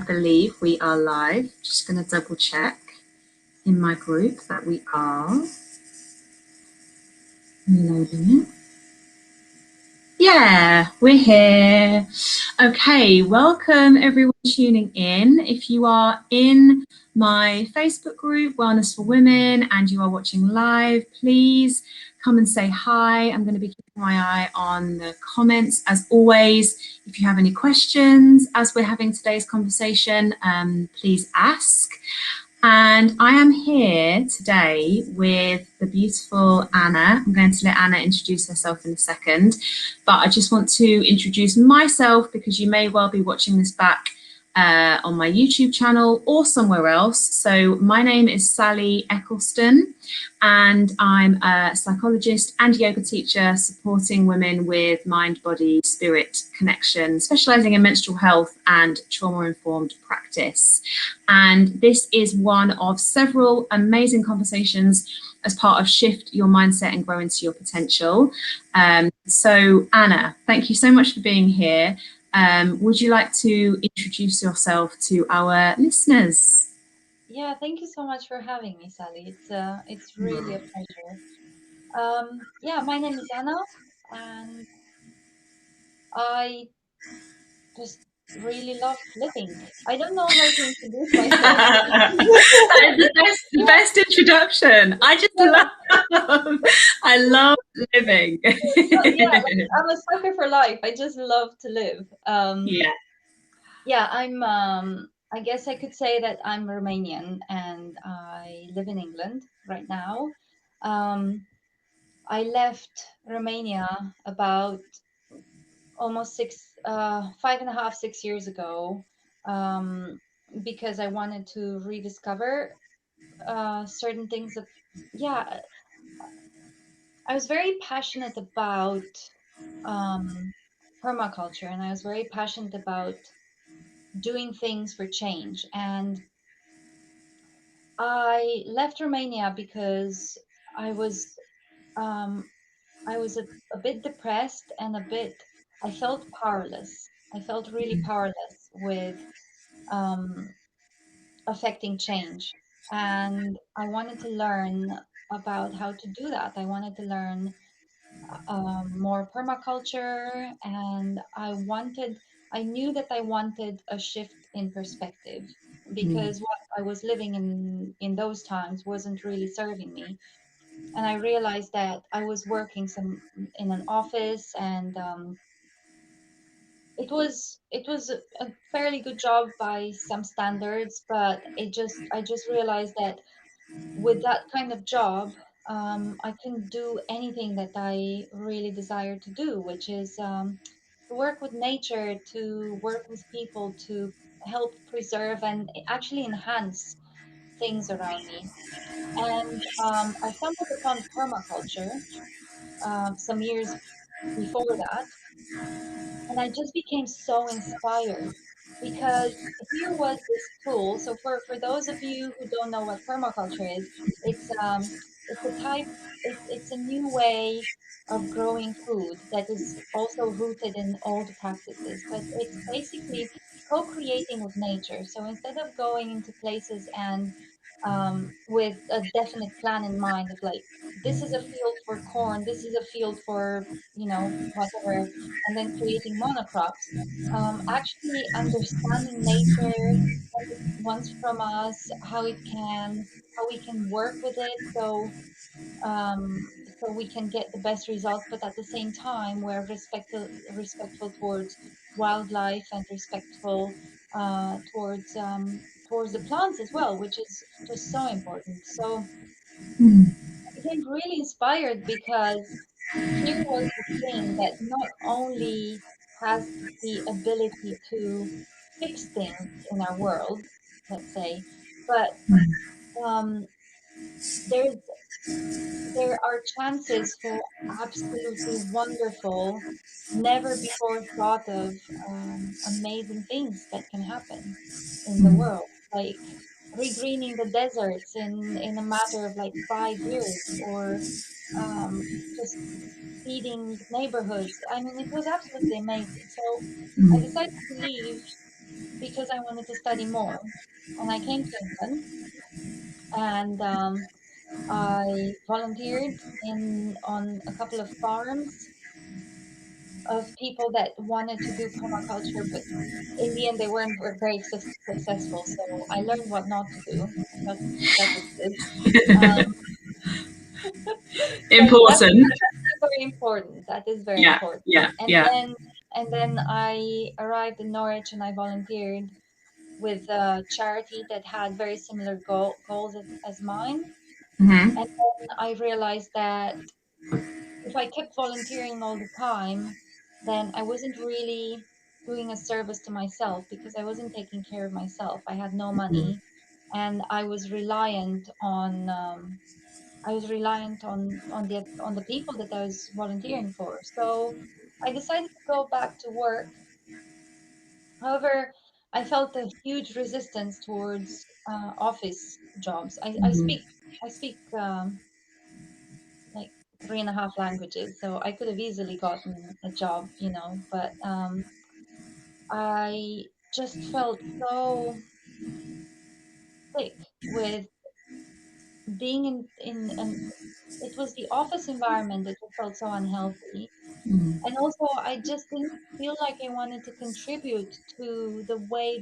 believe we are live. Just going to double check in my group that we are. Loading it. Yeah, we're here. Okay, welcome everyone tuning in. If you are in my Facebook group, Wellness for Women, and you are watching live, please come and say hi. I'm going to be keeping my eye on the comments. As always, if you have any questions as we're having today's conversation, please ask. And I am here today with the beautiful Ana. I'm going to let Ana introduce herself in a second, but I just want to introduce myself because you may well be watching this back on my YouTube channel or somewhere else. So my name is Sally Eccleston, and I'm a psychologist and yoga teacher supporting women with mind, body, spirit connection, specializing in menstrual health and trauma-informed practice. And this is one of several amazing conversations as part of Shift Your Mindset and Grow Into Your Potential. So Ana, thank you so much for being here. Would you like to introduce yourself to our listeners? Yeah, thank you so much for having me, Sally. It's really a pleasure. Yeah, my name is Ana, and I just really love living. I don't know how to introduce myself. That is the best introduction. I love living. Yeah, I'm a sucker for life. I just love to live. Yeah, I guess I could say that I'm Romanian and I live in England right now. I left Romania about almost 5.5, 6 years ago, because I wanted to rediscover certain things. Yeah, I was very passionate about permaculture, and I was very passionate about doing things for change. And I left Romania because I was um, a bit depressed and I felt powerless. I felt really powerless with um, affecting change. And I wanted to learn about how to do that. I wanted to learn more permaculture, and I knew that I wanted a shift in perspective because what I was living in those times wasn't really serving me. And I realized that I was working in an office, and it was a fairly good job by some standards, but I just realized that with that kind of job, I couldn't do anything that I really desired to do, which is to work with nature, to work with people, to help preserve and actually enhance things around me. And I stumbled upon permaculture some years before that, and I just became so inspired because here was this tool. So for those of you who don't know what permaculture is, it's a type it's a new way of growing food that is also rooted in old practices, but it's basically co-creating with nature. So instead of going into places and with a definite plan in mind of like, this is a field for corn, this is a field for, whatever, and then creating monocrops. Actually understanding nature, what it wants from us, how we can work with it, so we can get the best results, but at the same time we're respectful towards wildlife and respectful towards the plants as well, which is just so important. So I became really inspired because here was the thing that not only has the ability to fix things in our world, let's say, but um, there's there are chances for absolutely wonderful, never before thought of amazing things that can happen in the world, like regreening the deserts in a matter of like 5 years, or just feeding neighborhoods. I mean, it was absolutely amazing. So I decided to leave because I wanted to study more. And I came to England, and I volunteered in on a couple of farms of people that wanted to do permaculture, but in the end they weren't very successful. So I learned what not to do. That was good. Um, so Important. that's actually very important. That is very Yeah, important. yeah, And yeah. then I arrived in Norwich and I volunteered with a charity that had very similar goals as mine. Hmm. And then I realized that if I kept volunteering all the time, then I wasn't really doing a service to myself because I wasn't taking care of myself. I had no money, and I was reliant on the people that I was volunteering for. So I decided to go back to work. However, I felt a huge resistance towards office jobs. I speak like three and a half languages, so I could have easily gotten a job, but I just felt so sick with being in an it was the office environment that just felt so unhealthy. And also, I just didn't feel like I wanted to contribute to the way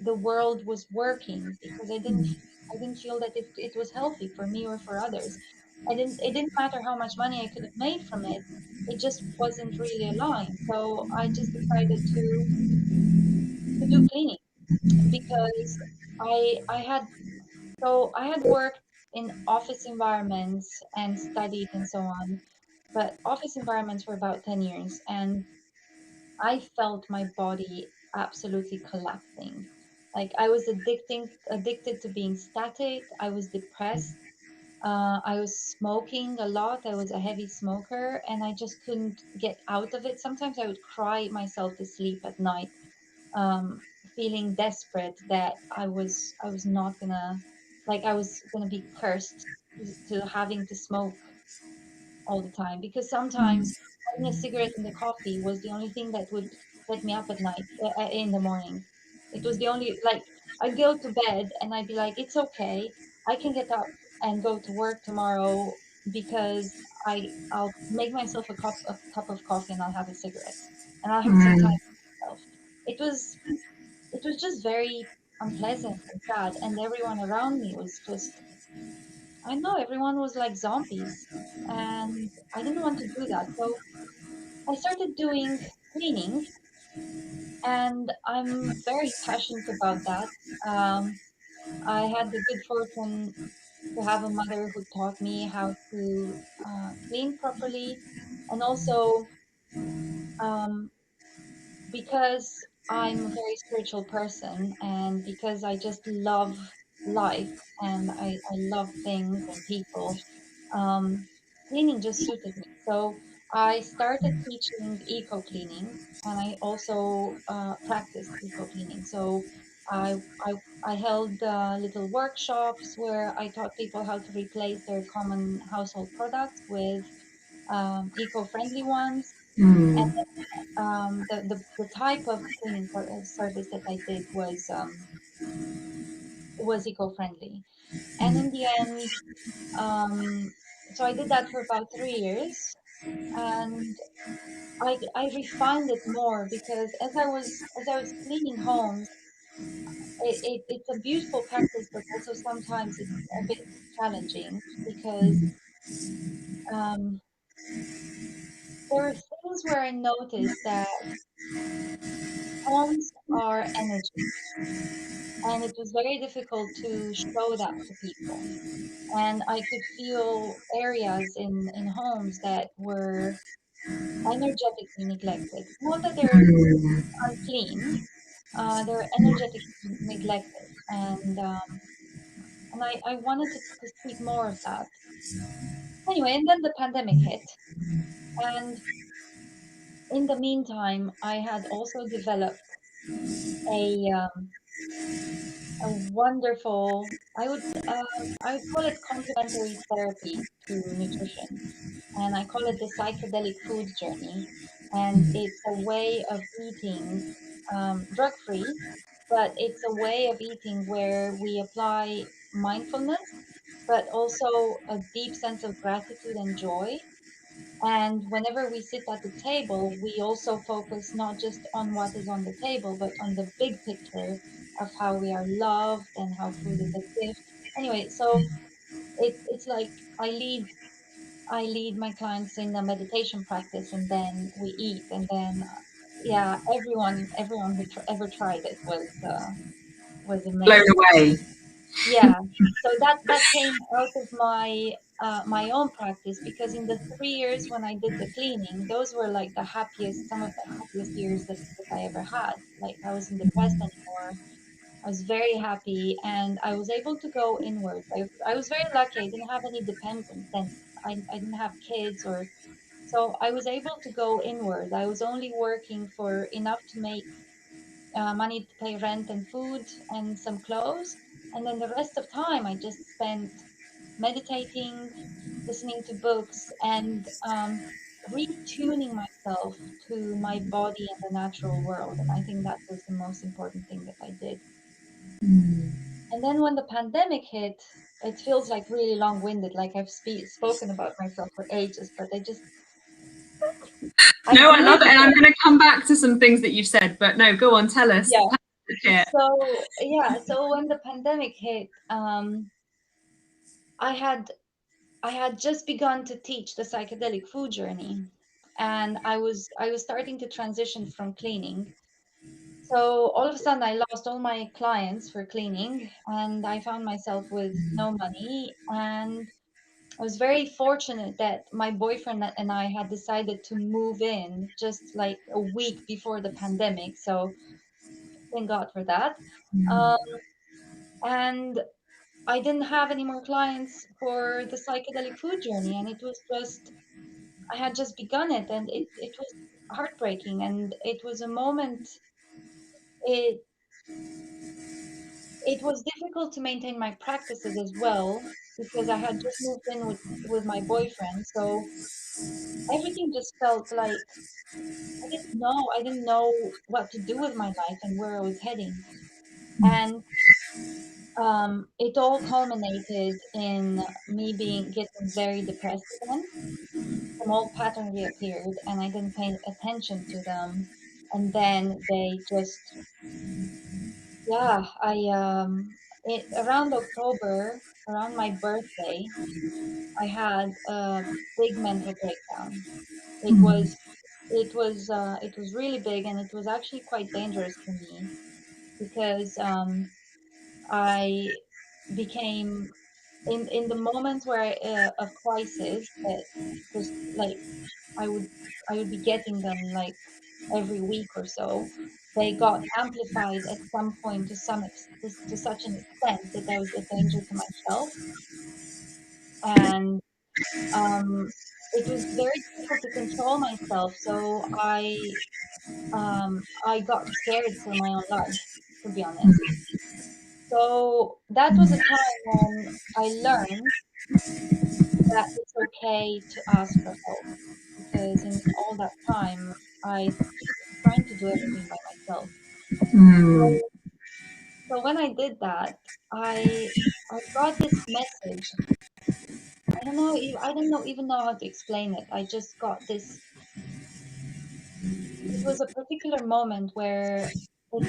the world was working because I didn't feel that it was healthy for me or for others. It didn't matter how much money I could have made from it. It just wasn't really aligned. So I just decided to do cleaning because I had worked in office environments and studied and so on, but office environments for about 10 years, and I felt my body absolutely collapsing. Like I was addicted to being static. I was depressed. I was smoking a lot. I was a heavy smoker, and I just couldn't get out of it. Sometimes I would cry myself to sleep at night, um, feeling desperate that I was not gonna like I was gonna be cursed to having to smoke all the time because sometimes having a cigarette and the coffee was the only thing that would get me up at night in the morning. It was the only like I'd go to bed and I'd be like, it's okay, I can get up and go to work tomorrow because I'll make myself a cup of coffee and I'll have a cigarette and I'll have some time for myself. It was it was just very unpleasant and sad, and everyone around me was just I know everyone was like zombies, and I didn't want to do that. So I started doing cleaning, and I'm very passionate about that. Um, I had the good fortune to have a mother who taught me how to clean properly, and also um, because I'm a very spiritual person and because I just love life and I love things and people, um, cleaning just suited me. So I started teaching eco cleaning and I also practiced eco cleaning. So I, I, I held little workshops where I taught people how to replace their common household products with eco friendly ones. The type of cleaning service that I did was eco-friendly. And in the end, um, so I did that for about 3 years, and I refined it more because as I was cleaning homes, it's a beautiful practice, but also sometimes it's a bit challenging because um, there are things where I noticed that homes are energy, and it was very difficult to show that to people. And I could feel areas in homes that were energetically neglected. Not that they're unclean, they're energetically neglected, and I wanted to speak more of that. Anyway, and then the pandemic hit, and in the meantime, I had also developed a a wonderful I would call it complementary therapy to nutrition, and I call it the psychedelic food journey. And it's a way of eating drug free but it's a way of eating where we apply mindfulness, but also a deep sense of gratitude and joy. And whenever we sit at the table, we also focus not just on what is on the table, but on the big picture of how we are loved and how food is a gift. Anyway, so it's like I lead my clients in a meditation practice, and then we eat, and then yeah, everyone who ever tried it was Blown amazed. away. Yeah. So that came out of my own practice, because in the 3 years when I did the cleaning, those were like some of the happiest years that I ever had. Like, I wasn't depressed anymore. I was very happy, and I was able to go inward. I was very lucky. I didn't have any dependents, and I didn't have kids, or so I was able to go inward. I was only working for enough to make money to pay rent and food and some clothes. And then the rest of time, I just spent meditating, listening to books, and retuning myself to my body and the natural world. And I think that was the most important thing that I did. And then when the pandemic hit, it feels like really long-winded, like I've spoken about myself for ages, but I No, I love it. did. And I'm going to come back to some things that you've said, but no, go on, tell us. Yeah. Yeah. So yeah, so when the pandemic hit, I had I had just begun to teach the psychedelic food journey, and I was starting to transition from cleaning. So all of a sudden, I lost all my clients for cleaning, and I found myself with no money. And I was very fortunate that my boyfriend and I had decided to move in just like a week before the pandemic. So thank God for that. Um, and I didn't have any more clients for the psychedelic food journey, and it was just I had just begun it, and it was heartbreaking, and it was a moment. It it was difficult to maintain my practices as well, because I had just moved in with my boyfriend, so everything just felt like I didn't know what to do with my life and where I was heading, and it all culminated in me being getting very depressed again. Some old pattern reappeared, and I didn't pay attention to them, and then they just yeah, around October, around my birthday, I had a big mental breakdown. It was it was really big, and it was actually quite dangerous for me, because I became in the moments where of crisis, that just like I would I would be getting them like every week or so. They got amplified at some point to such an extent that I was a danger to myself, and um, it was very difficult to control myself. So I got scared for my own life, to be honest. So that was a time when I learned that it's okay to ask for help, because in all that time I was trying to do everything by myself. Mm. So, so when I did that, I got this message. I don't know even know how to explain it. I just got this. It was a particular moment where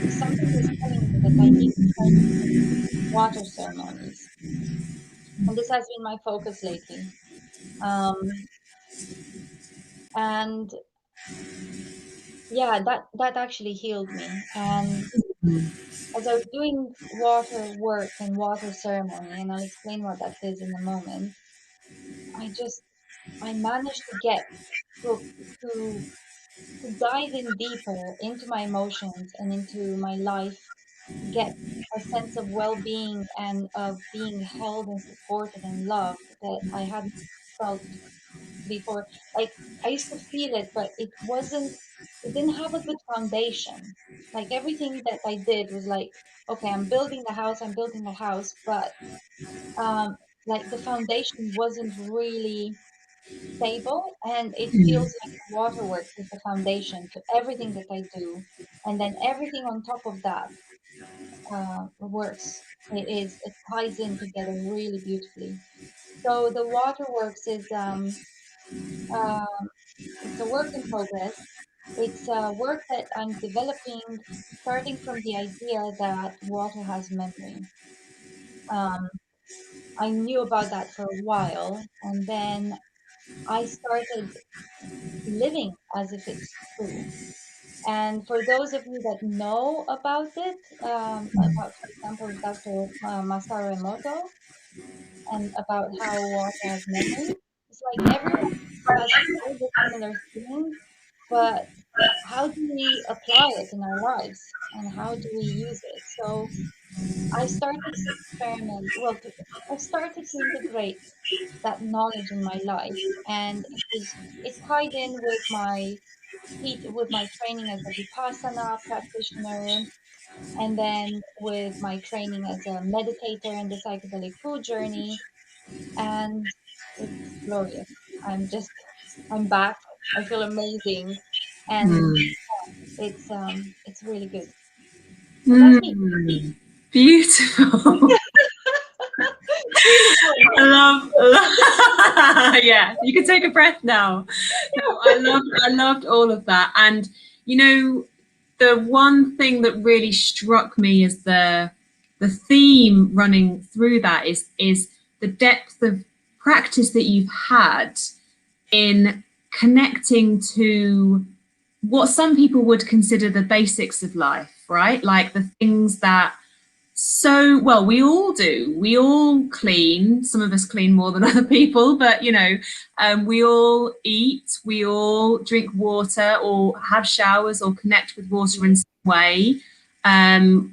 something was telling me that I need to try to do water ceremonies, and this has been my focus lately. Um, and yeah, that actually healed me. And as I was doing water work and water ceremony, and I'll explain what that is in a moment, I just I managed to get to to to dive in deeper into my emotions and into my life, to get a sense of well-being and of being held and supported and loved that I hadn't felt before. Like, I used to feel it, but it didn't have a good foundation. Like, everything that I did was like, okay, I'm building the house, but um, like, the foundation wasn't really stable, and it feels like the waterworks is the foundation to everything that I do. And then everything on top of that. works. It ties in together really beautifully. So the waterworks is uh, it's a work in progress. It's a work that I'm developing, starting from the idea that water has memory. Um, I knew about that for a while, and then I started living as if it's true. And for those of you that know about it, about, for example, Dr. Masaru Emoto, and about how water has memory, it's like everyone has heard the similar thing, but how do we apply it in our lives and how do we use it? So I started to experiment, I started to integrate that knowledge in my life, and it tied in with with my training as a Vipassana practitioner, and then with my training as a meditator in the psychedelic food journey, and it's glorious. I'm back. I feel amazing, and Mm. it's really good. So that's me. Mm. Beautiful. It's really good. Yeah, you can take a breath now. No, I loved all of that. And you know, the one thing that really struck me is the theme running through that is the depth of practice that you've had in connecting to what some people would consider the basics of life, right? Like the things that so well we all do. We all clean. Some of us clean more than other people, but you know, we all eat, we all drink water or have showers or connect with water in some way.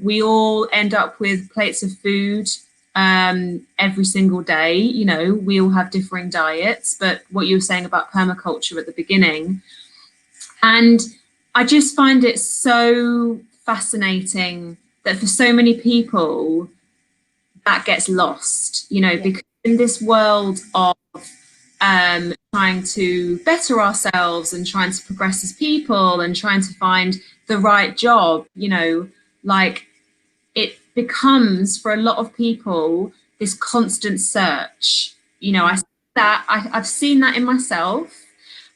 We all end up with plates of food every single day. You know, we all have differing diets, but what you were saying about permaculture at the beginning, and I just find it so fascinating that for so many people that gets lost, you know, Yeah. because in this world of trying to better ourselves and trying to progress as people and trying to find the right job, you know, like it becomes for a lot of people this constant search. You know, Mm. I've seen that in myself,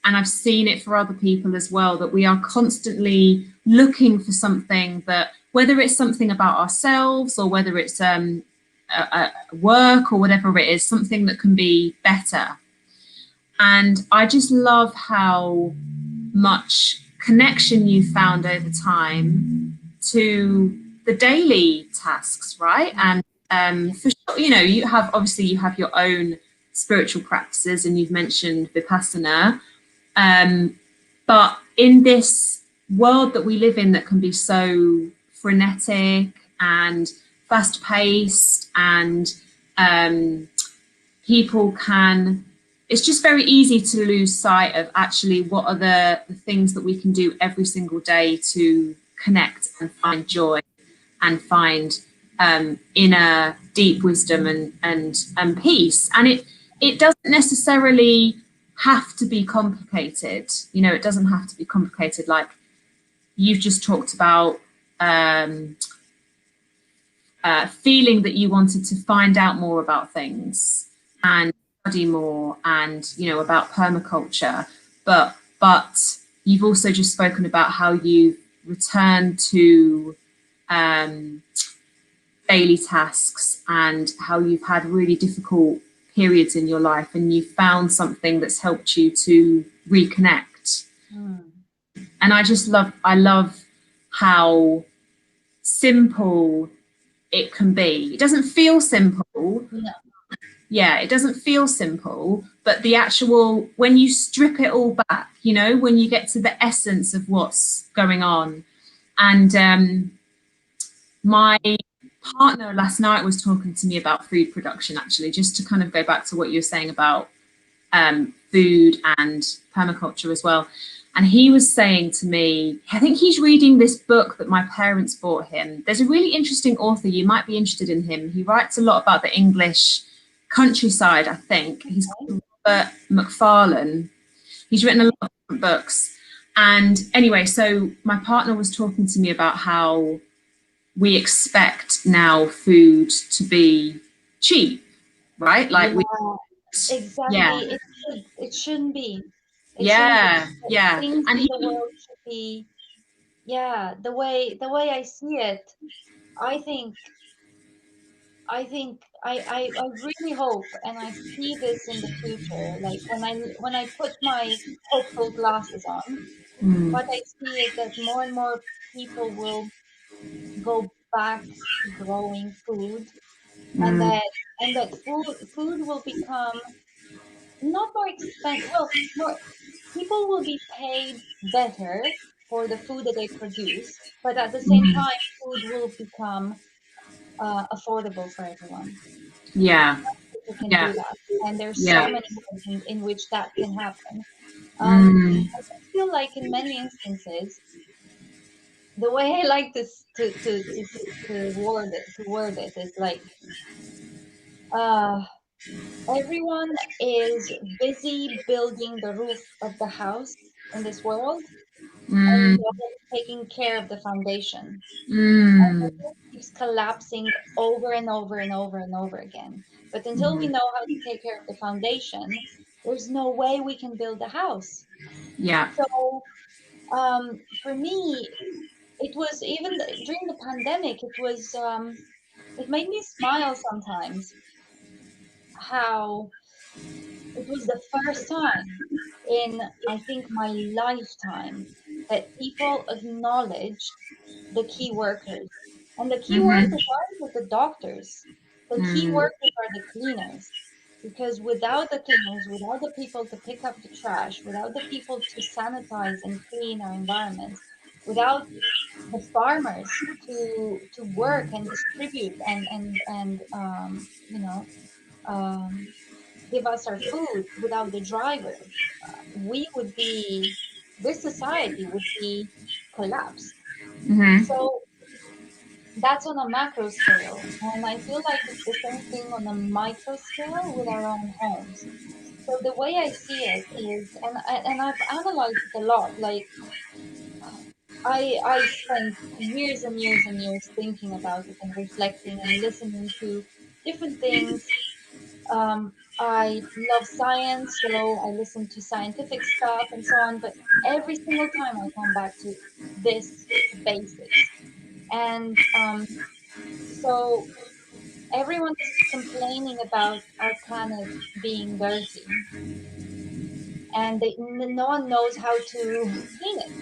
and I've seen it for other people as well, that we are constantly looking for something, that whether it's something about ourselves or whether it's a work or whatever it is, something that can be better. And I just love how much connection you found over time to the daily tasks, right? And Yeah. for sure, you know, you have your own spiritual practices, and you've mentioned Vipassana. But in this world that we live in that can be so frenetic and fast paced, and um, people can, it's just very easy to lose sight of actually what are the things that we can do every single day to connect and find joy and find inner deep wisdom and peace. And it doesn't necessarily have to be complicated. You know, it doesn't have to be complicated. Like you've just talked about feeling that you wanted to find out more about things and study more, and you know, about permaculture, but you've also just spoken about how you've returned to um, daily tasks and how you've had really difficult periods in your life, and you've found something that's helped you to reconnect. Mm. And I love how simple it can be. It doesn't feel simple. No. Yeah, it doesn't feel simple, but the actual, when you strip it all back, you know, when you get to the essence of what's going on. And my partner last night was talking to me about food production, actually, just to kind of go back to what you were saying about food and permaculture as well. And he was saying to me, I think he's reading this book that my parents bought him. There's a really interesting author, you might be interested in him. He writes a lot about the English countryside, I think. He's called Robert Macfarlane. He's written a lot of different books. And anyway, so my partner was talking to me about how we expect now food to be cheap, right? Like we, Yeah, yeah, exactly. It shouldn't be. It shouldn't be. yeah, yeah. Things And in the he, world should be, yeah, the way I see it, I think I really hope and I see this in the future. Like when I put my hopeful glasses on, mm, what I see is that more and more people will go back to growing food, and mm, that food will become not more expensive. Well, more people will be paid better for the food that they produce, but at the same mm, time, food will become affordable for everyone. yeah, People can yeah, do that, and there's yeah, so many ways in which that can happen. mm, I just feel like in many instances, the way I like this to word it is like uh, everyone is busy building the roof of the house in this world, and mm, nobody's taking care of the foundation. mm, It keeps collapsing over and over and over and over again. But until we mm, know how to take care of the foundation, there's no way we can build a house. yeah, So for me, it was even during the pandemic. It made me smile sometimes how it was the first time in, I think, my lifetime that people acknowledged the key workers. And the key mm-hmm, workers aren't the doctors. The key mm, workers are the cleaners. Because without the cleaners, without the people to pick up the trash, without the people to sanitize and clean our environments, without the farmers to work and distribute and give us our food, without the drivers, we would be this society would be collapsed. mm-hmm, So that's on a macro scale, and I feel like it's the same thing on a micro scale with our own homes. So the way I see it is, and I've analyzed it a lot. Like I spent years and years and years thinking about it and reflecting and listening to different things. I love science, so I listen to scientific stuff and so on. But every single time I come back to this basics, and so everyone is complaining about our planet being dirty, and no one knows how to clean it.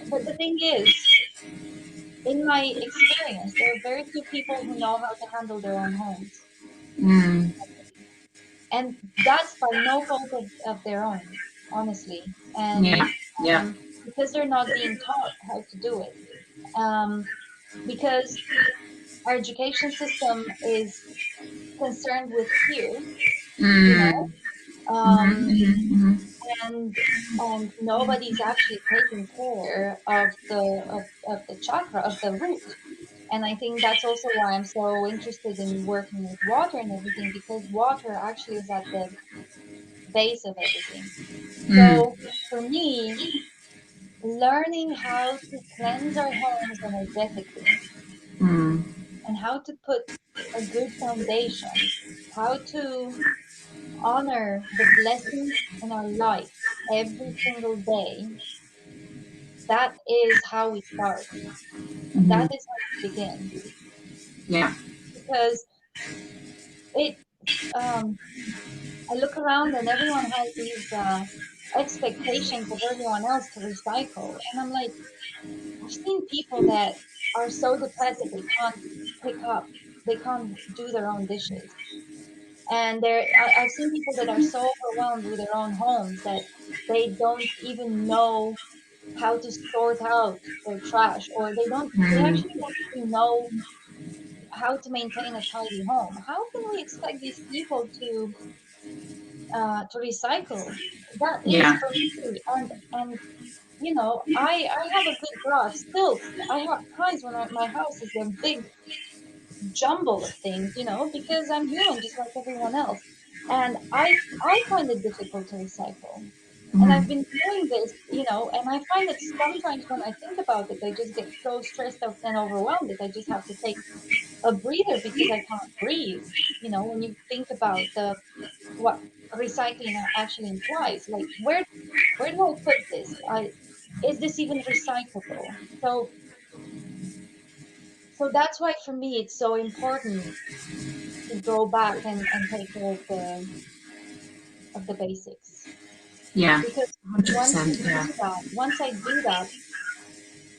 But the thing is, in my experience, there are very few people who know how to handle their own homes. mm, And that's by no fault of their own, honestly. And yeah, yeah, because they're not being taught how to do it. Um, because our education system is concerned with fear, you know, mm, mm-hmm, um, mm-hmm, and and nobody's actually taking care of of the chakra of the root. And I think that's also why I'm so interested in working with water and everything, because water actually is at the base of everything. mm, So for me, learning how to cleanse our homes energetically mm, and how to put a good foundation, how to honor the blessings in our life every single day, that is how we start. mm-hmm, That is how we begin. yeah, Because it, um, I look around and everyone has these expectations of everyone else to recycle. And I'm like, I've seen people that are so depressed that they can't pick up, they can't do their own dishes. And I've seen people that are so overwhelmed with their own homes that they don't even know how to sort out their trash, or they mm, actually don't even know how to maintain a tidy home. How can we expect these people to recycle? That is yeah, for me. And I have a good grasp. Still, I have times when my house is a big jumble of things, because I'm human just like everyone else. And I find it difficult to recycle. And I've been doing this, you know, and I find that sometimes when I think about it, I just get so stressed out and overwhelmed that I just have to take a breather because I can't breathe. You know, when you think about the what recycling actually implies, like where do I put this? Is this even recyclable? So that's why for me it's so important to go back and take care of the basics. Yeah, Because yeah. once I do that,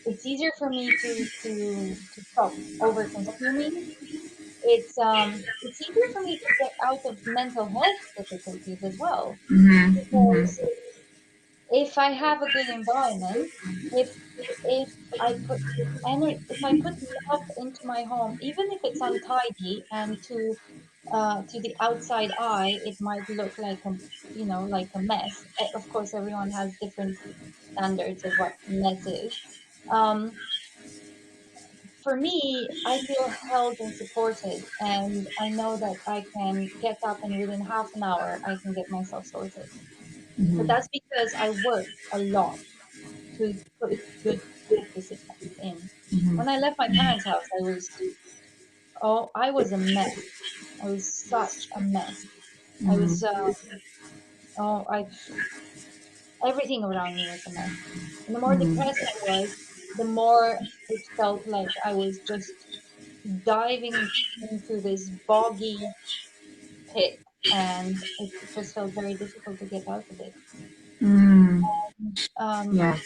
it's easier for me to stop over consuming. It's easier for me to get out of mental health difficulties as well. Because if I have a good environment, if if I put if I put love into my home, even if it's untidy and to the outside eye, it might look like a, you know, like a mess. Of course, everyone has different standards of what mess is. Um, for me, I feel held and supported, and I know that I can get up and within half an hour I can get myself sorted. But that's because I work a lot to put good disciplines in. When I left my parents' house, I was a mess. I was such a mess. I was oh I everything around me was a mess. And the more depressed I was, the more it felt like I was just diving into this boggy pit, and it just felt very difficult to get out of it. Um, Yeah.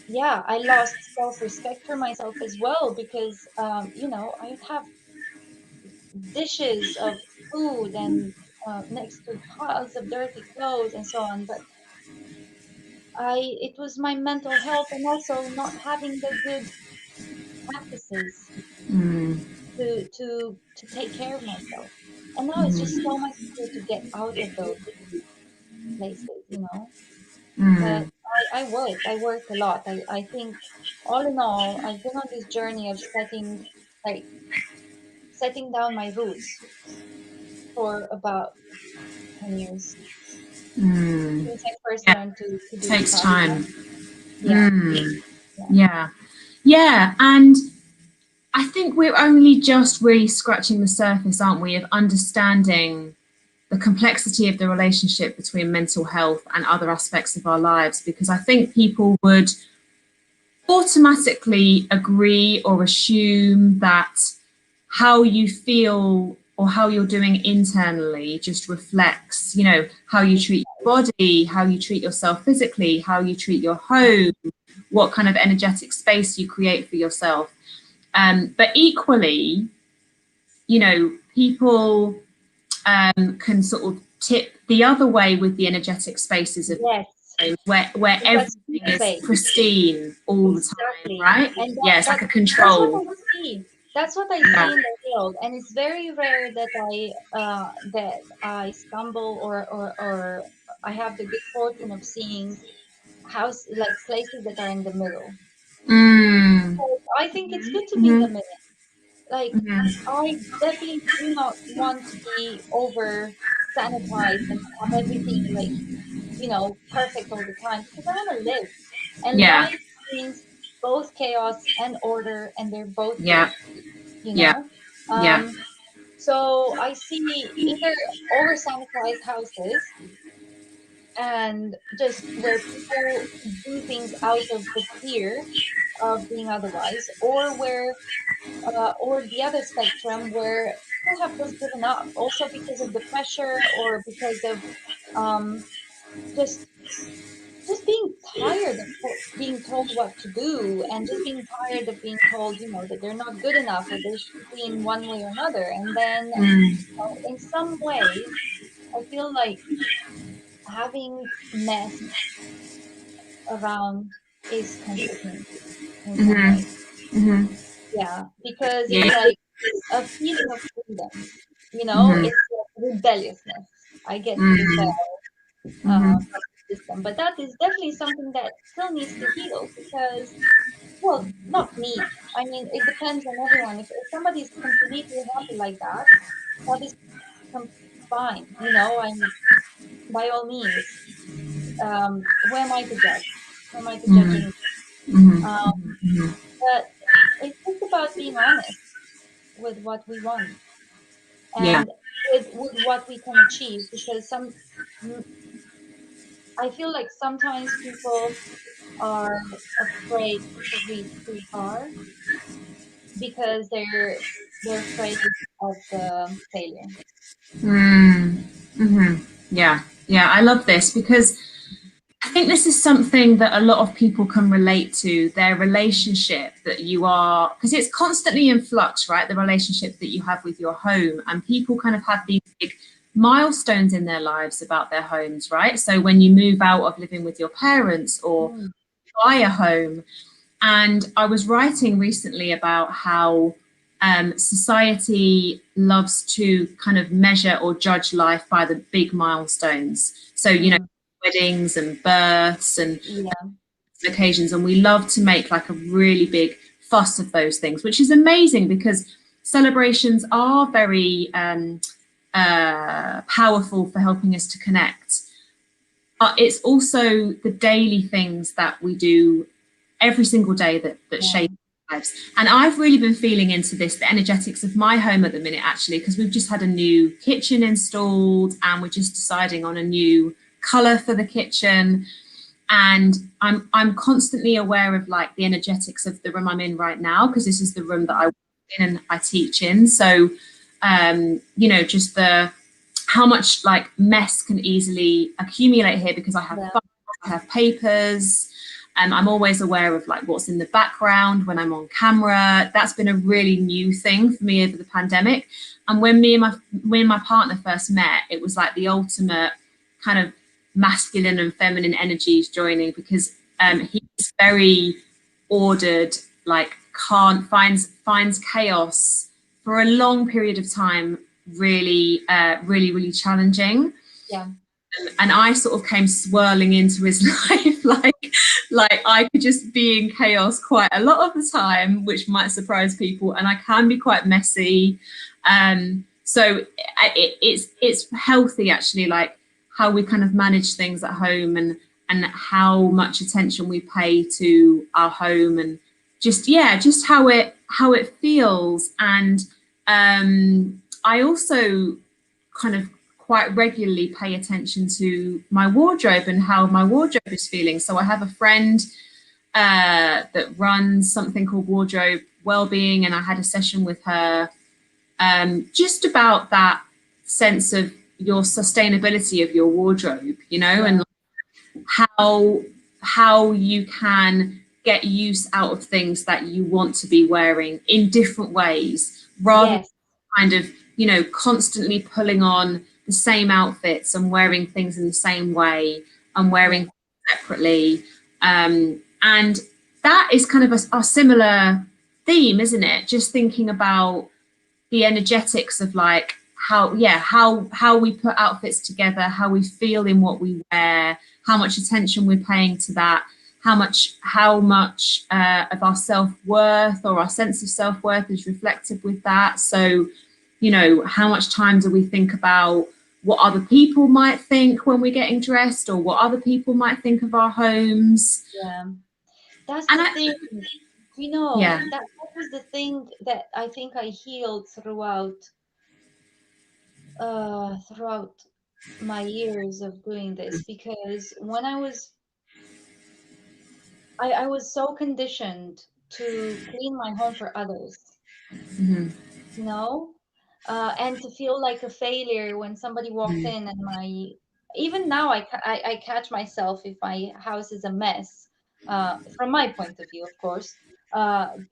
yeah, I lost self-respect for myself as well because, you know, I would have dishes of food and next to piles of dirty clothes and so on. But it was my mental health and also not having the good practices to take care of myself. And now it's just so much easier to get out of those places, you know. But I worked a lot. I think all in all, I've been on this journey of like setting down my roots for about 10 years since I first Yeah, learned to do takes Vipassana. time. Yeah, yeah, Yeah. Yeah. And I think we're only just really scratching the surface, aren't we, of understanding the complexity of the relationship between mental health and other aspects of our lives. Because I think people would automatically agree or assume that how you feel or how you're doing internally just reflects, you know, how you treat your body, how you treat yourself physically, how you treat your home, what kind of energetic space you create for yourself. But equally, you know, people can sort of tip the other way with the energetic spaces of yes. where It's a everything is space. pristine all the time, Exactly. right? And Yeah, it's like a that's what control. I see. That's what I Yeah. see in the world. And it's very rare that I stumble or I have the good fortune of seeing house like places that are in the middle. Mm. So I think it's good to be in the Mm-hmm. middle. Like Mm-hmm. I definitely do not want to be over sanitized and have everything like, you know, perfect all the time because I want to live. And Yeah. life means both chaos and order, and they're both good, Yeah. you Yeah. know? Yeah. So I see either over sanitized houses and just where people do things out of the fear of being otherwise, or the other spectrum where people have just given up also because of the pressure or because of um, just just being tired of being told what to do and just being tired of being told, you know, that they're not good enough or they should be in one way or another. And then, in some ways, I feel like having mess around is comforting in some way. Mm-hmm. Yeah, because it's Yeah. like a feeling of freedom. You know, Mm-hmm. it's like rebelliousness. I get to Mm-hmm. rebel Mm-hmm. from the system, but that is definitely something that still needs to heal because, well, not me. I mean, it depends on everyone. If somebody's completely happy like that, that is com- fine. You know, I'm by all means. who am I to judge? Who am I to judge Mm, anyone? mhm, Um, mhm, mhm. but it's just about being honest with what we want Yeah. and with what we can achieve. Because I feel like sometimes people are afraid to reach too far because they're afraid of the failure. Mm, mhm. Yeah. Yeah. I love this because I think this is something that a lot of people can relate to, their relationship that you are, because it's constantly in flux, right? The relationship that you have with your home, and people kind of have these big milestones in their lives about their homes, right? So when you move out of living with your parents or Mm, buy a home, and I was writing recently about how society loves to kind of measure or judge life by the big milestones. So, mm, weddings and births and yeah, occasions, and we love to make like a really big fuss of those things, which is amazing because celebrations are very powerful for helping us to connect. But it's also the daily things that we do every single day that yeah, shape our lives. And I've really been feeling into this, the energetics of my home at the minute, actually, because we've just had a new kitchen installed and we're just deciding on a new colour for the kitchen. And I'm constantly aware of like the energetics of the room I'm in right now, because this is the room that I work in and I teach in. So just the how much like mess can easily accumulate here because I have yeah, files, I have papers. I'm always aware of like what's in the background when I'm on camera. That's been a really new thing for me over the pandemic. And when my partner first met, it was like the ultimate kind of masculine and feminine energies joining, because he's very ordered, like can't finds chaos for a long period of time really really challenging. yeah, And I sort of came swirling into his life like I could just be in chaos quite a lot of the time, which might surprise people, and I can be quite messy. So it's healthy actually, like how we kind of manage things at home, and how much attention we pay to our home, and just how it feels. And I also kind of quite regularly pay attention to my wardrobe and how my wardrobe is feeling. So I have a friend that runs something called Wardrobe Wellbeing, and I had a session with her just about that sense of your sustainability of your wardrobe, yeah, and how you can get use out of things that you want to be wearing in different ways, rather than yes, kind of constantly pulling on the same outfits and wearing things in the same way and yeah, wearing things separately. And that is kind of a similar theme, isn't it? Just thinking about the energetics of like how we put outfits together, how we feel in what we wear, how much attention we're paying to that, how much of our self-worth or our sense of self-worth is reflected with that. So how much time do we think about what other people might think when we're getting dressed, or what other people might think of our homes. yeah. That's And the thing. yeah. That was the thing that I think I healed throughout my years of doing this, because when I was so conditioned to clean my home for others, Mhm. you know, and to feel like a failure when somebody walked in and even now I catch myself if my house is a mess, from my point of view, of course,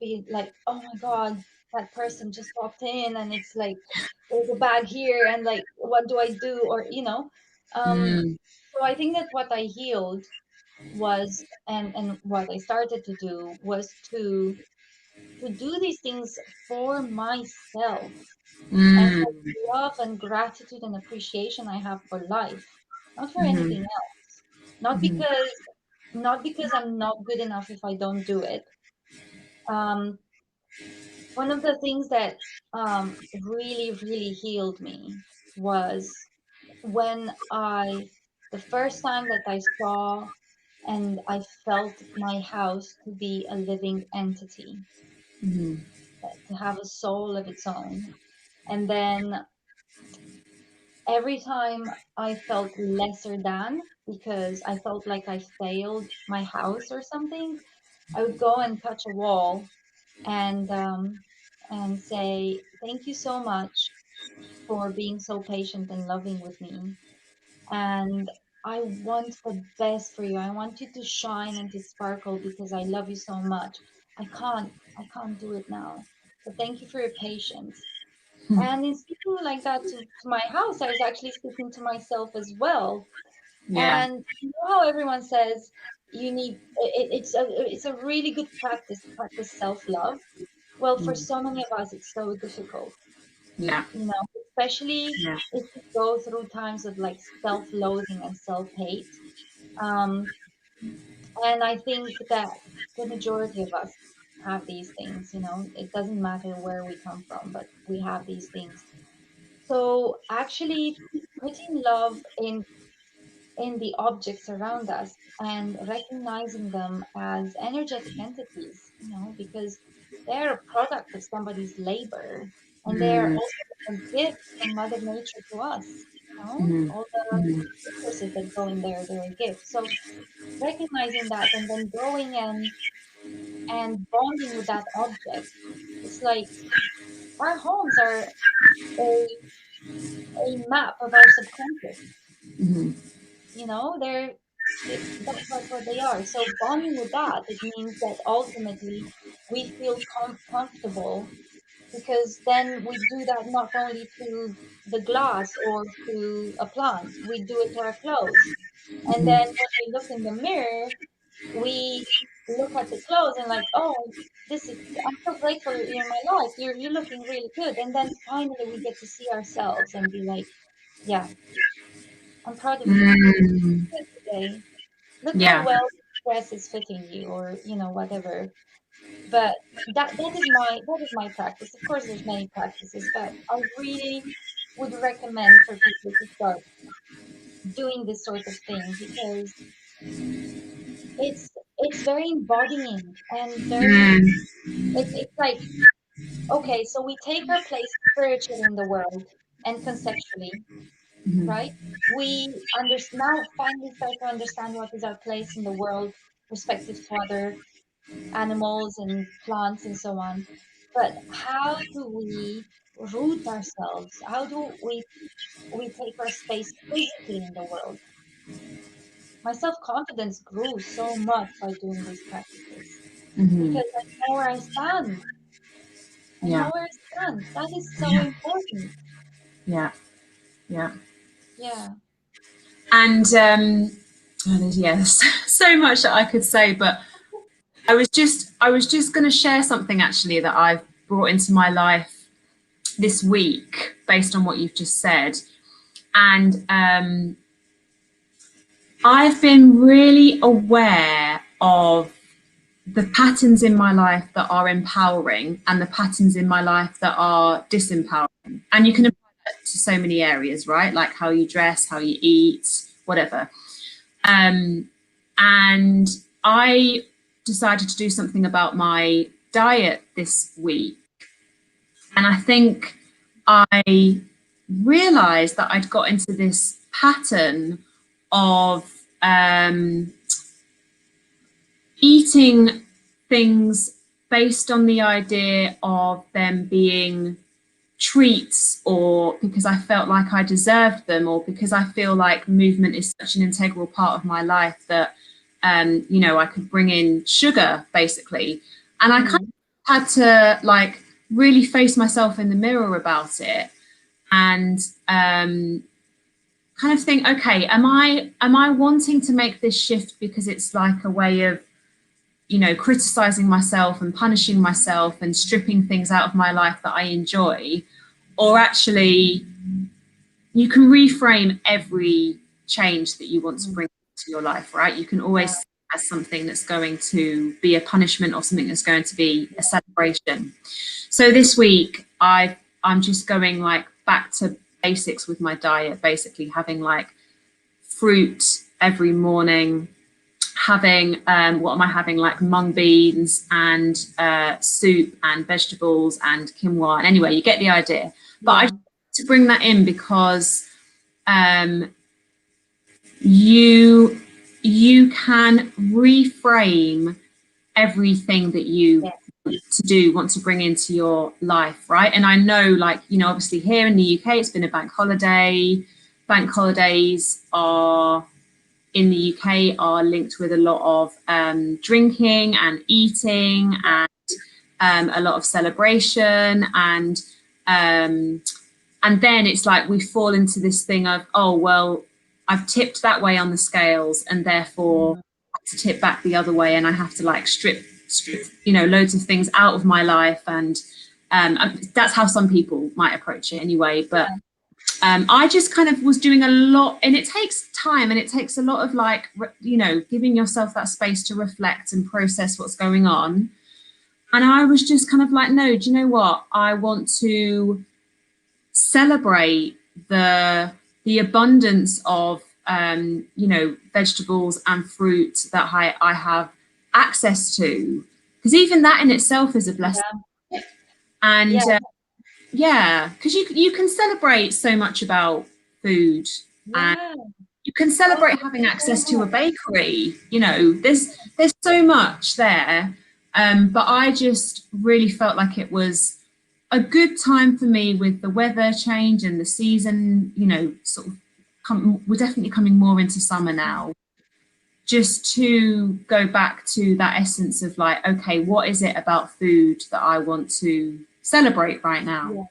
being like, oh my God, that person just walked in and it's like there's a bag here and like what do I do, or Mm, so I think that what I healed was, and what I started to do was to do these things for myself and for mm, the love and gratitude and appreciation I have for life, not for mhm, anything else. Not mhm, because not because I'm not good enough if I don't do it. Um, One of the things that really, really healed me was when I the first time that I saw and I felt my house to be a living entity, Mm-hmm. to have a soul of its own. And then every time I felt lesser than because I felt like I failed my house or something, I would go and touch a wall and say, "Thank you so much for being so patient and loving with me. And I want the best for you. I want you to shine and to sparkle because I love you so much. I can't do it now. But thank you for your patience." And in speaking like that to my house, I was actually speaking to myself as well. Yeah. And you know how everyone says you need it's a really good practice to practice self-love. Well, for Mm. so many of us, it's so difficult, Yeah. especially Yeah. if you go through times of like self-loathing and self-hate. Um, and I think that the majority of us have these things, it doesn't matter where we come from, but we have these things. So actually putting love in the objects around us and recognizing them as energetic entities, because they're a product of somebody's labor and they're Mm. also a gift from Mother Nature to us. Mm. All the Mm. resources that go in there, they're a gift. So recognizing that and then going and bonding with that object, it's like our homes are a map of our subconscious. Mm. That's what they are. So bonding with that, it means that ultimately we feel comfortable because then we do that not only to the glass or to a plant, we do it to our clothes. And then Mm. when we look in the mirror, we look at the clothes and like, oh, I'm so grateful you're in my life. You're looking really good. And then finally we get to see ourselves and be like, yeah, I'm proud of you. Mm. Good today. Look how Yeah. well the dress is fitting you, or whatever. But that is my practice. Of course, there's many practices, but I really would recommend for people to start doing this sort of thing because it's very embodying and very Mm. it's like, okay, so we take our place spiritually in the world and conceptually, Mm. right? We now finally start to understand what is our place in the world respective to other animals and plants and so on. But how do we root ourselves? How do we take our space physically in the world? My self-confidence grew so much by doing these practices Mm. because I know where I stand. I know Yeah. where I stand. That is so Yeah. important. Yeah. Yeah. Yeah. And there's, yes, so much that I could say, but I was just going to share something actually that I've brought into my life this week based on what you've just said. And I've been really aware of the patterns in my life that are empowering and the patterns in my life that are disempowering. And you can Mm. apply that to so many areas, right? Like how you dress, how you eat, whatever. And I decided to do something about my diet this week. And I think I realized that I'd got into this pattern of eating things based on the idea of them being treats or because I felt like I deserved them or because I feel like movement is such an integral part of my life that I could bring in sugar basically. And I kind of Mm. had to like really face myself in the mirror about it and kind of think, okay, am I wanting to make this shift because it's like a way of criticizing myself and punishing myself and stripping things out of my life that I enjoy? Or actually, you can reframe every change that you want to Mm. bring to your life, right? You can always Yeah. see it as something that's going to be a punishment or something that's going to be a celebration. So this week, I'm just going like back to basics with my diet, basically having like fruit every morning, having what am I having, like mung beans and soup and vegetables and quinoa. And anyway, you get the idea. But I Yeah. just want to bring that in because you can reframe everything that you Yeah. want to bring into your life, right? And I know, like, you know, obviously here in the UK, it's been a bank holiday. Bank holidays are in the UK are linked with a lot of drinking and eating and a lot of celebration and then it's like we fall into this thing of, oh well, I've tipped that way on the scales and therefore Mhm. I have to tip back the other way and I have to like strip you know, loads of things out of my life and that's how some people might approach it anyway. But I just kind of was doing a lot, and it takes time and it takes a lot of like, you know, giving yourself that space to reflect and process what's going on. And I was just kind of like, no, do you know what? I want to celebrate the abundance of you know, vegetables and fruit that I have access to, because even that in itself is a blessing. Yeah. And Yeah. yeah, because you can celebrate so much about food, and Yeah. you can Oh, celebrate having so access to a much. bakery. You know, there's so much there. But I just really felt like it was a good time for me with the weather change and the season. You know, sort of we're definitely coming more into summer now. Just to go back to that essence of like, okay, what is it about food that I want to celebrate right now? Yeah.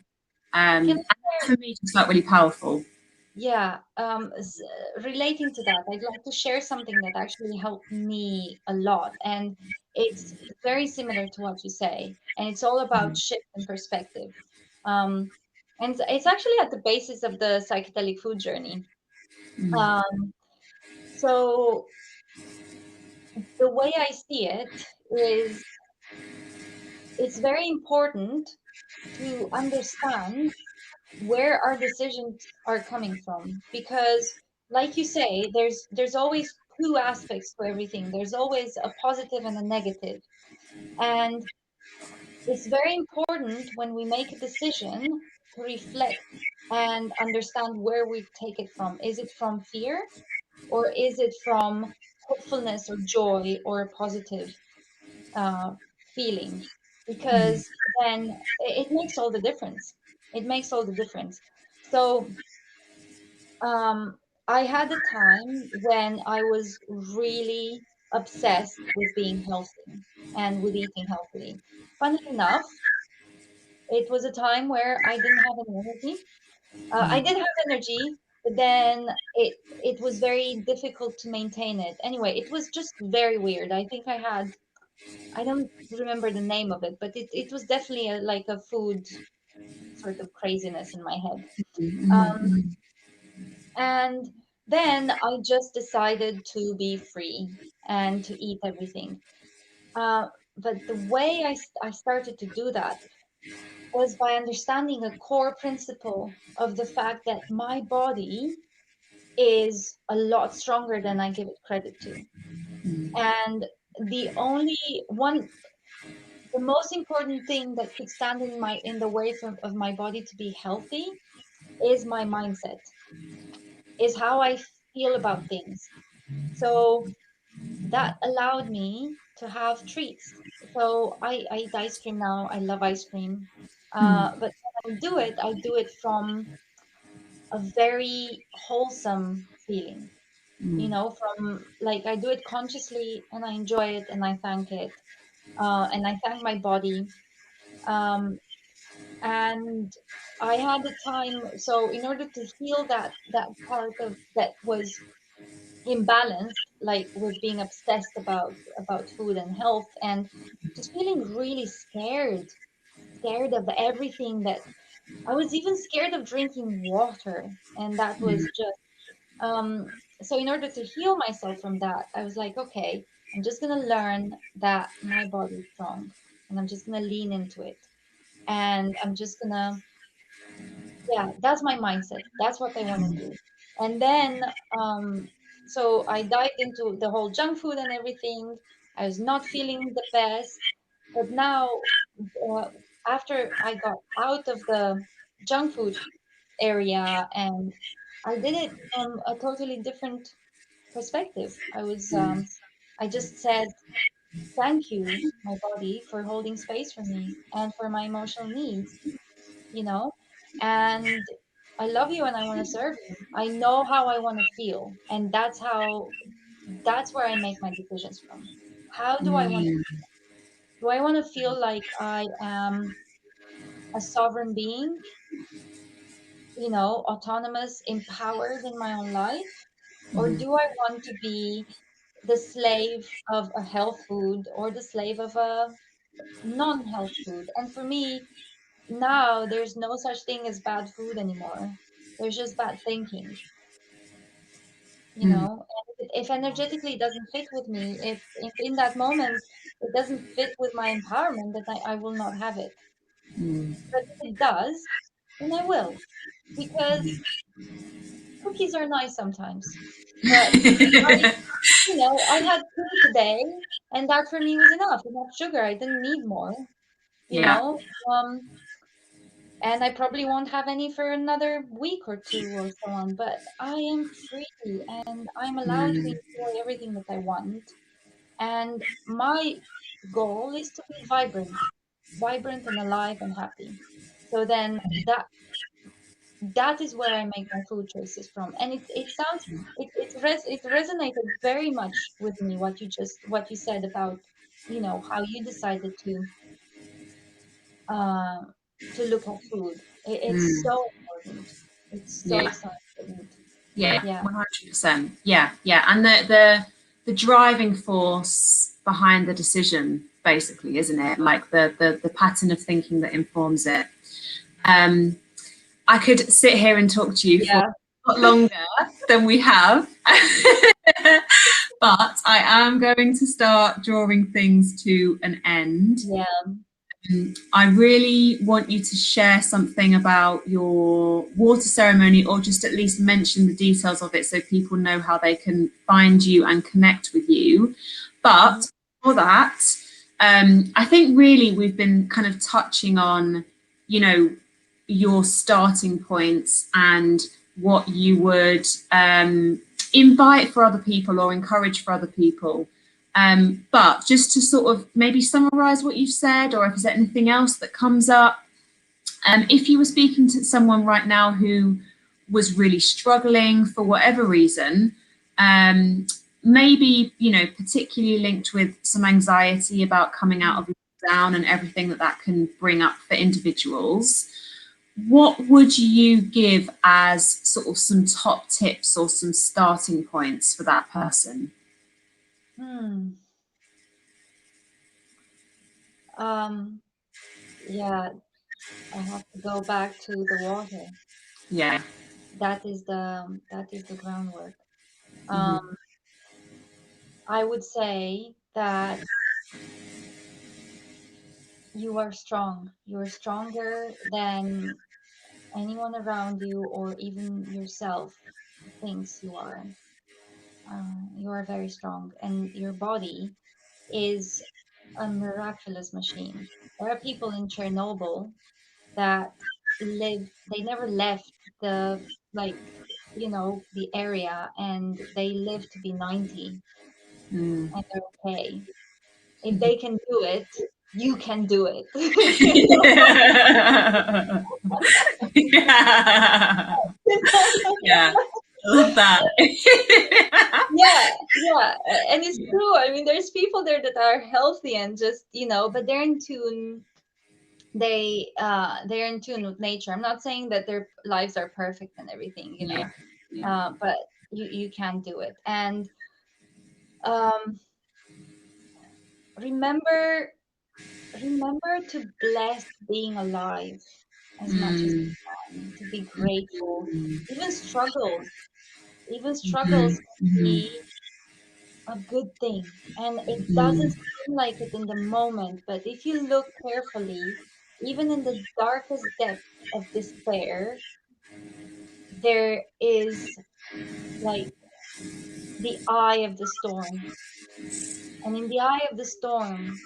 Can And I share? for me, just felt really powerful. Yeah. Relating to that, I'd like to share something that actually helped me a lot, and it's very similar to what you say, and it's all about shift in perspective. Um, and it's actually at the basis of the psychedelic food journey. Um, so the way I see it is it's very important to understand where our decisions are coming from, because like you say, there's always two aspects to everything. There's always a positive and a negative, and it's very important when we make a decision to reflect and understand where we take it from. Is it from fear, or is it from hopefulness or joy or a positive uh, feeling? Because then it makes all the difference. It makes all the difference. So um, I had a time when I was really obsessed with being healthy and with eating healthily. Funny enough, it was a time where I didn't have any energy. I did have energy, but then it was very difficult to maintain it. Anyway, it was just very weird. I think I don't remember the name of it, but it was definitely like a food sort of craziness in my head. Um, and then I just decided to be free and to eat everything. Uh, but the way I started to do that was by understanding a core principle of the fact that my body is a lot stronger than I give it credit to. And the only one, the most important thing that could stand in the way of my body to be healthy is my mindset, is how I feel about things. So that allowed me to have treats. So I eat ice cream now. I love ice cream. But when I do it from a very wholesome feeling. You know, from like I do it consciously and I enjoy it and I thank it. And I thank my body. Um, and I had the time. So in order to heal that part of that was imbalanced, like with being obsessed about food and health, and just feeling really scared of everything, that I was even scared of drinking water, and that was just um so in order to heal myself from that, I was like, okay, I'm just gonna learn that my body's strong, and I'm just gonna lean into it, and I'm just gonna, yeah, that's my mindset, that's what I want to do. And then, so I dived into the whole junk food and everything. I was not feeling the best. But now, uh, after I got out of the junk food area, and I did it from a totally different perspective. I just said, thank you, my body, for holding space for me and for my emotional needs, you know? And I love you and I want to serve you. I know how I want to feel. And that's where I make my decisions from. How do I want to, Mm, do I want to feel like I am a sovereign being, autonomous, empowered in my own life? Or mm, do I want to be the slave of a health food or the slave of a non-health food? And for me, now there's no such thing as bad food anymore. There's just bad thinking, mm, And if energetically it doesn't fit with me, if in that moment it doesn't fit with my empowerment, then I will not have it. mm. But if it does, then I will. Because cookies are nice sometimes. But I had two today, and that for me was enough sugar. I didn't need more, you Yeah. know. Um, and I probably won't have any for another week or two or so on. But I am free, and I'm allowed to Mm, enjoy everything that I want. And my goal is to be vibrant and alive and happy. So then that is where I make my food choices from. And it sounds it resonated very much with me what you said about how you decided uh, to look at food. It's mm. so important. It's so Yeah. so important. Yeah. Yeah. 100%. Yeah. Yeah. And the driving force behind the decision, basically, isn't it? Like the pattern of thinking that informs it. Um, I could sit here and talk to you for Yeah. a lot longer than we have, but I am going to start drawing things to an end. Yeah. I really want you to share something about your water ceremony, or just at least mention the details of it so people know how they can find you and connect with you. Mhm. But for that, I think really we've been kind of touching on, you know, your starting points and what you would invite for other people or encourage for other people. But just to sort of maybe summarize what you've said, or if there's anything else that comes up, if you were speaking to someone right now who was really struggling for whatever reason, maybe, particularly linked with some anxiety about coming out of lockdown and everything that that can bring up for individuals, what would you give as sort of some top tips or some starting points for that person? Hmm. Um, yeah, I have to go back to the water. Yeah. That is the groundwork. Um, Mm-hmm. I would say that you are strong. You are stronger than anyone around you or even yourself thinks you are. You are very strong, and your body is a miraculous machine. There are people in Chernobyl that they never left the, like, the area, and they live to be 90, Mm. and they're okay. If they can do it, you can do it. Yeah. Yeah. I love that. Yeah, yeah, and it's true. I mean, there's people there that are healthy and just, but they're in tune. They're in tune with nature. I'm not saying that their lives are perfect and everything, Yeah. Yeah. but you can do it. And um, remember remember to bless being alive as much as Mm. you can, to be grateful. Mm. Even struggles, even Mhm. struggles can Mhm. be a good thing. And it doesn't Mm. seem like it in the moment, but if you look carefully, even in the darkest depth of despair, there is. like the eye of the storm. And in the eye of the storm,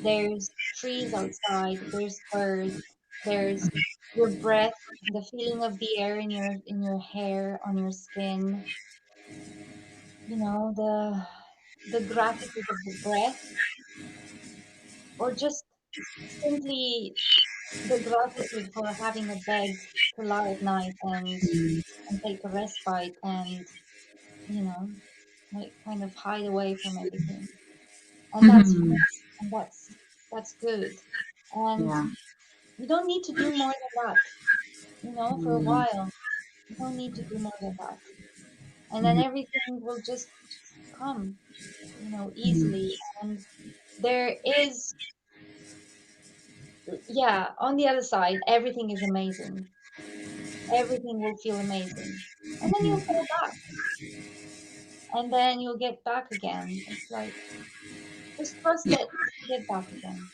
there's trees outside, there's birds, there's your breath, the feeling of the air in your hair, on your skin, you know, the gratitude of the breath, or just simply the gratitude for having a bed to lie at night and take a respite and, you know, like kind of hide away from everything. And that's Mhm. and that's good. And Yeah. you don't need to do more than that, you know, for a Mm. while. You don't need to do more than that. And then Mhm. everything will just come, you know, Mhm. easily. And there is, yeah, on the other side, everything is amazing. Everything will feel amazing. And then you'll fall back and then you'll get back again. It's like, just trust Yeah. that you get back again.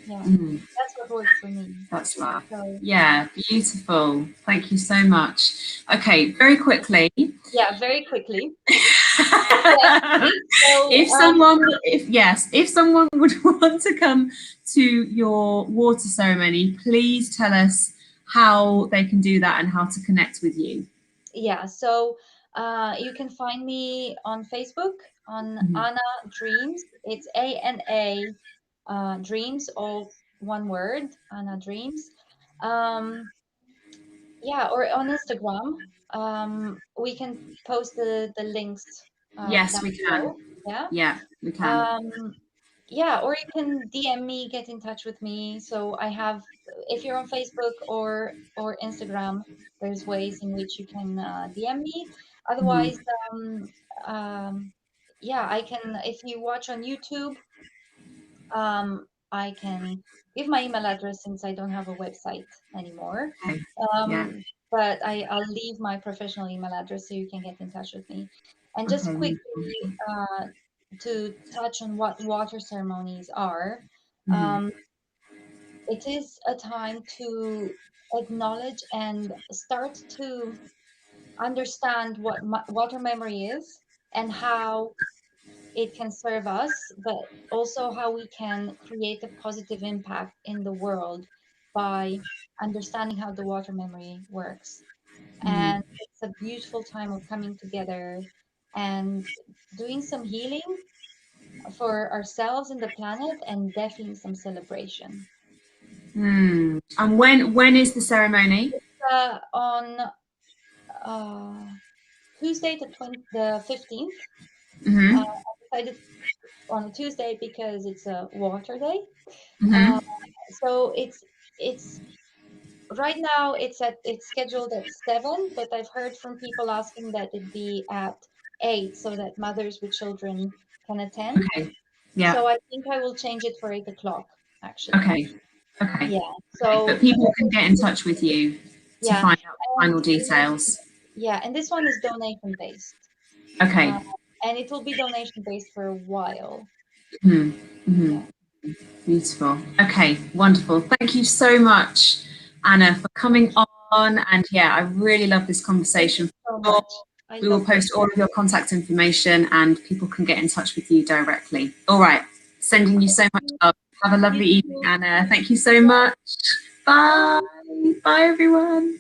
Yeah, Mhm. that's what worked for me. That's love. So, Yeah, beautiful. Thank you so much. Okay, very quickly. yeah, very quickly. Yes. So, if someone would want to come to your water ceremony, please tell us how they can do that and how to connect with you. yeah, so you can find me on Facebook on Mhm. Ana Dreams. It's ANA Dreams, all one word, Ana Dreams. Um, yeah, or on Instagram. We can post the links Yes, down we can. below. Yeah. Yeah, we can. Um, yeah, or you can DM me, get in touch with me. So I have, if you're on Facebook or Instagram, there's ways in which you can DM me. Mhm. Otherwise, um, yeah, I can. If you watch on YouTube, I can give my email address since I don't have a website anymore. Okay. Yeah. But I'll leave my professional email address so you can get in touch with me. And just Okay. quickly to touch on what water ceremonies are, Mhm. um, it is a time to acknowledge and start to understand what water memory is and how it can serve us, but also how we can create a positive impact in the world by understanding how the water memory works. Mhm. And it's a beautiful time of coming together and doing some healing for ourselves and the planet, and definitely some celebration. And when is the ceremony? On Tuesday, the 15th. Mhm. I decided on a Tuesday because it's a water day. Uh, Mhm. so it's right now it's scheduled at 7, but I've heard from people asking that it be at 8 so that mothers with children can attend. Okay. Yeah. So I think I will change it for 8 o'clock, actually. Okay. Okay. Yeah. Okay. But So people can get in touch with you to yeah, find out the and final details. yeah, and this one is donation based, Okay. uh, and it will be donation based for a while. Mhm. Mhm. Yeah. Beautiful. Okay. Wonderful. Thank you so much, Anna, for coming on. And yeah, I really love this Thank you conversation. so much. I We will loved it. post all of your contact information and people can get in touch with you directly. All right. Sending you so much Thank love. Have a you lovely evening, too. Anna. Thank you so Yeah. much. Bye. Bye. Bye, everyone.